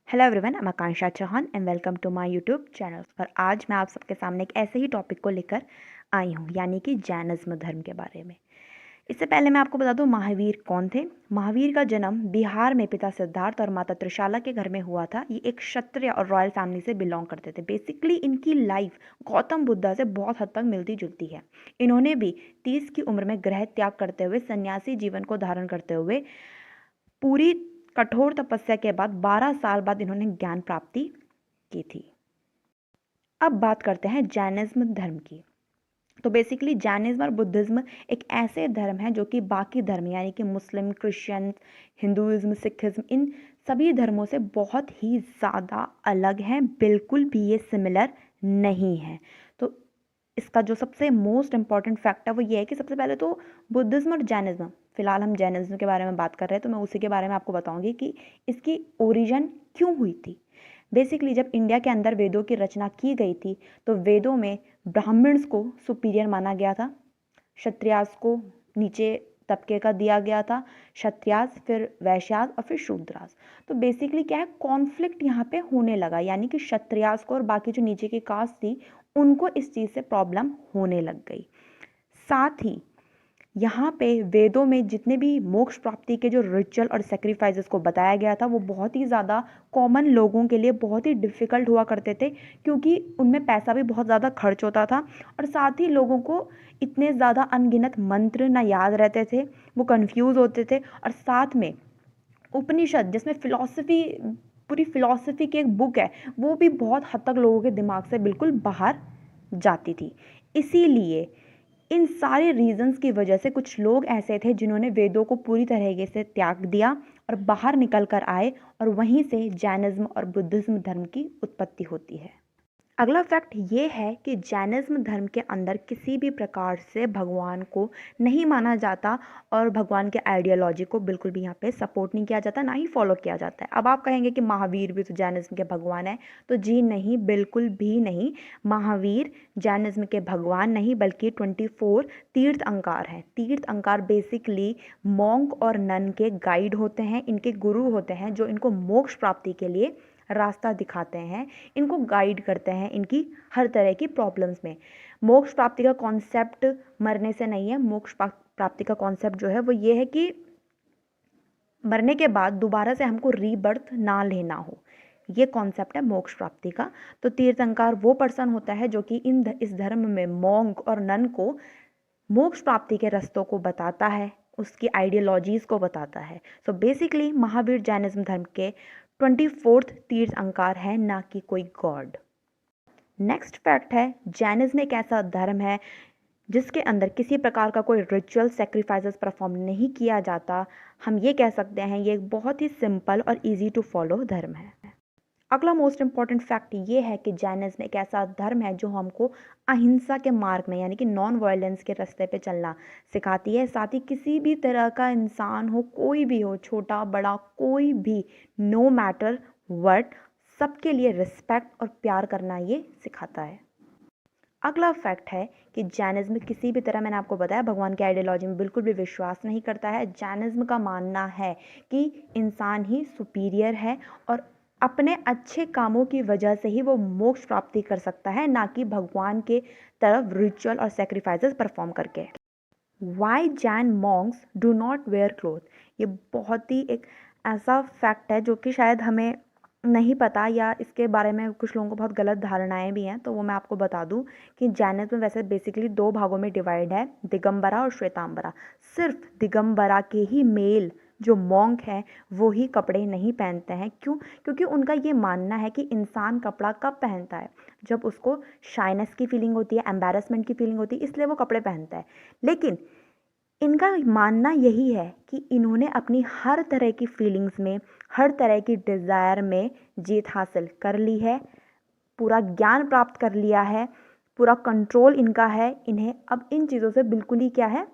Hello everyone, I am Akanksha Chauhan and welcome to my YouTube channel. और आज मैं आप सबके सामने एक ऐसे ही टॉपिक को लेकर आई हूँ, यानी कि जैनिज्म धर्म के बारे में। इससे पहले मैं आपको बता दूँ महावीर कौन थे। महावीर का जन्म बिहार में पिता सिद्धार्थ और माता त्रिशाला के घर में हुआ था। ये एक क्षत्रिय और रॉयल फैमिली से बिलोंग करते थे। बेसिकली इनकी लाइफ गौतम बुद्धा से बहुत हद तक मिलती जुलती है। इन्होंने भी 30 की उम्र में गृह त्याग करते हुए सन्यासी जीवन को धारण करते हुए पूरी कठोर तपस्या के बाद 12 साल बाद इन्होंने ज्ञान प्राप्ति की थी। अब बात करते हैं जैनिज्म धर्म की। तो बेसिकली जैनिज्म और बुद्धिज्म एक ऐसे धर्म है जो कि बाकी धर्म यानी कि मुस्लिम, क्रिश्चियन, हिंदुइज्म, सिखिज्म, इन सभी धर्मों से बहुत ही ज़्यादा अलग हैं। बिल्कुल भी ये सिमिलर नहीं है। तो इसका जो सबसे मोस्ट इंपॉर्टेंट फैक्ट है वो ये है कि सबसे पहले तो बुद्धिज्म और जैनिज्म, फिलहाल हम जैनिज्म के बारे में बात कर रहे हैं तो मैं उसी के बारे में आपको बताऊंगी कि इसकी ओरिजिन क्यों हुई थी। बेसिकली जब इंडिया के अंदर वेदों की रचना की गई थी तो वेदों में ब्राह्मण्स को सुपीरियर माना गया था, क्षत्रियास को नीचे तबके का दिया गया था, क्षत्रियास, फिर वैश्यास और फिर शूद्रास। तो बेसिकली क्या है, कॉन्फ्लिक्ट यहाँ पे होने लगा, यानी कि क्षत्रियास को और बाकी जो नीचे की कास्ट थी उनको इस चीज़ से प्रॉब्लम होने लग गई। साथ ही यहाँ पे वेदों में जितने भी मोक्ष प्राप्ति के जो रिचुअल और सेक्रीफाइसेस को बताया गया था वो बहुत ही ज़्यादा कॉमन लोगों के लिए बहुत ही डिफ़िकल्ट हुआ करते थे, क्योंकि उनमें पैसा भी बहुत ज़्यादा खर्च होता था और साथ ही लोगों को इतने ज़्यादा अनगिनत मंत्र ना याद रहते थे, वो कन्फ्यूज़ होते थे। और साथ में उपनिषद जिसमें फिलॉसफी, पूरी फिलॉसफी की एक बुक है, वो भी बहुत हद तक लोगों के दिमाग से बिल्कुल बाहर जाती थी। इसीलिए इन सारे रीजंस की वजह से कुछ लोग ऐसे थे जिन्होंने वेदों को पूरी तरीके से त्याग दिया और बाहर निकल कर आए, और वहीं से जैनिज्म और बुद्धिज्म धर्म की उत्पत्ति होती है। अगला फैक्ट ये है कि जैनिज्म धर्म के अंदर किसी भी प्रकार से भगवान को नहीं माना जाता और भगवान के आइडियोलॉजी को बिल्कुल भी यहाँ पे सपोर्ट नहीं किया जाता, ना ही फॉलो किया जाता है। अब आप कहेंगे कि महावीर भी तो जैनिज्म के भगवान है, तो जी नहीं, बिल्कुल भी नहीं। महावीर जैनिज्म के भगवान नहीं बल्कि 24 तीर्थंकर हैं। तीर्थंकर बेसिकली मॉन्क और नन के गाइड होते हैं, इनके गुरु होते हैं जो इनको मोक्ष प्राप्ति के लिए रास्ता दिखाते हैं, इनको गाइड करते हैं इनकी हर तरह की प्रॉब्लम्स में। मोक्ष प्राप्ति का कॉन्सेप्ट मरने से नहीं है। मोक्ष प्राप्ति का कॉन्सेप्ट जो है वो ये है कि मरने के बाद दोबारा से हमको रीबर्थ ना लेना हो, ये कॉन्सेप्ट है मोक्ष प्राप्ति का। तो तीर्थंकर वो पर्सन होता है जो कि इस धर्म में मॉन्क और नन को मोक्ष प्राप्ति के रास्तों को बताता है, उसकी आइडियोलॉजीज को बताता है। सो बेसिकली महावीर जैनिज्म धर्म के 24th तीर्थंकर है, ना कि कोई गॉड। नेक्स्ट फैक्ट है, जैनिज्म एक ऐसा धर्म है जिसके अंदर किसी प्रकार का कोई रिचुअल सेक्रीफाइसेस परफॉर्म नहीं किया जाता। हम ये कह सकते हैं ये एक बहुत ही सिंपल और इजी टू फॉलो धर्म है। अगला मोस्ट इंपॉर्टेंट फैक्ट ये है कि जैनिज्म एक ऐसा धर्म है जो हमको अहिंसा के मार्ग में यानी कि नॉन वायलेंस के रास्ते पे चलना सिखाती है। साथ ही किसी भी तरह का इंसान हो, कोई भी हो, छोटा बड़ा कोई भी, नो मैटर व्हाट, सबके लिए रिस्पेक्ट और प्यार करना ये सिखाता है। अगला फैक्ट है कि जैनिज्म किसी भी तरह, मैंने आपको बताया, भगवान की आइडियोलॉजी में बिल्कुल भी विश्वास नहीं करता है। जैनिज्म का मानना है कि इंसान ही सुपीरियर है और अपने अच्छे कामों की वजह से ही वो मोक्ष प्राप्ति कर सकता है, ना कि भगवान के तरफ रिचुअल और सेक्रीफाइसेस परफॉर्म करके। Why Jain monks do not wear cloth, ये बहुत ही एक ऐसा फैक्ट है जो कि शायद हमें नहीं पता, या इसके बारे में कुछ लोगों को बहुत गलत धारणाएं भी हैं। तो वो मैं आपको बता दूं कि जैनिज्म वैसे बेसिकली 2 भागों में डिवाइड है, दिगंबरा और श्वेतांबरा। सिर्फ दिगंबरा के ही मेल जो मॉन्क हैं वो ही कपड़े नहीं पहनते हैं। क्यों? क्योंकि उनका ये मानना है कि इंसान कपड़ा कब पहनता है, जब उसको शाइनेस की फीलिंग होती है, एम्बैरसमेंट की फीलिंग होती है, इसलिए वो कपड़े पहनता है। लेकिन इनका मानना यही है कि इन्होंने अपनी हर तरह की फीलिंग्स में, हर तरह की डिज़ायर में जीत हासिल कर ली है, पूरा ज्ञान प्राप्त कर लिया है, पूरा कंट्रोल इनका है। इन्हें अब इन चीज़ों से बिल्कुल ही क्या है,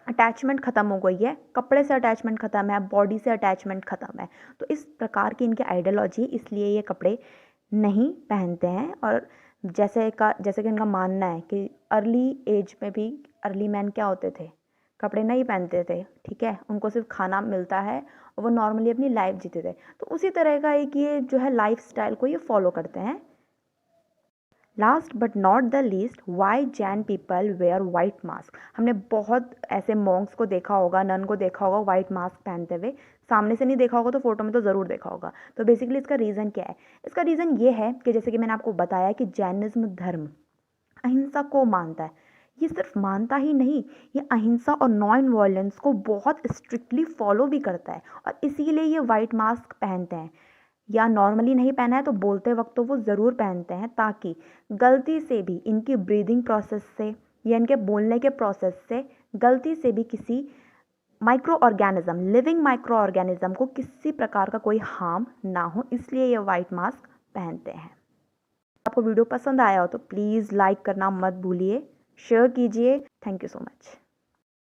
अटैचमेंट ख़त्म हो गई है। कपड़े से अटैचमेंट ख़त्म है, बॉडी से अटैचमेंट ख़त्म है। तो इस प्रकार की इनकी आइडियोलॉजी, इसलिए ये कपड़े नहीं पहनते हैं। और जैसे कि इनका मानना है कि अर्ली एज में भी अर्ली मैन क्या होते थे, कपड़े नहीं पहनते थे, ठीक है, उनको सिर्फ खाना मिलता है और वो नॉर्मली अपनी लाइफ जीते थे। तो उसी तरह का एक ये जो है लाइफस्टाइल को ये फॉलो करते हैं। Last but not the least, why Jain people wear white mask. हमने बहुत ऐसे मॉन्क्स को देखा होगा, नन को देखा होगा वाइट मास्क पहनते हुए। सामने से नहीं देखा होगा तो फोटो में तो ज़रूर देखा होगा। तो बेसिकली इसका रीज़न क्या है? इसका रीज़न ये है कि जैसे कि मैंने आपको बताया कि जैनिज्म धर्म अहिंसा को मानता है। ये सिर्फ मानता ही नहीं, ये अहिंसा और नॉन वायलेंस को बहुत स्ट्रिक्टली फॉलो भी करता है, और इसीलिए ये वाइट मास्क पहनते हैं। या नॉर्मली नहीं पहना है तो बोलते वक्त तो वो ज़रूर पहनते हैं, ताकि गलती से भी इनकी ब्रीदिंग प्रोसेस से या इनके बोलने के प्रोसेस से गलती से भी किसी micro organism, living micro organism को किसी प्रकार का कोई हार्म ना हो, इसलिए ये वाइट मास्क पहनते हैं। आपको वीडियो पसंद आया हो तो प्लीज़ लाइक करना मत भूलिए, शेयर कीजिए। Thank you so much.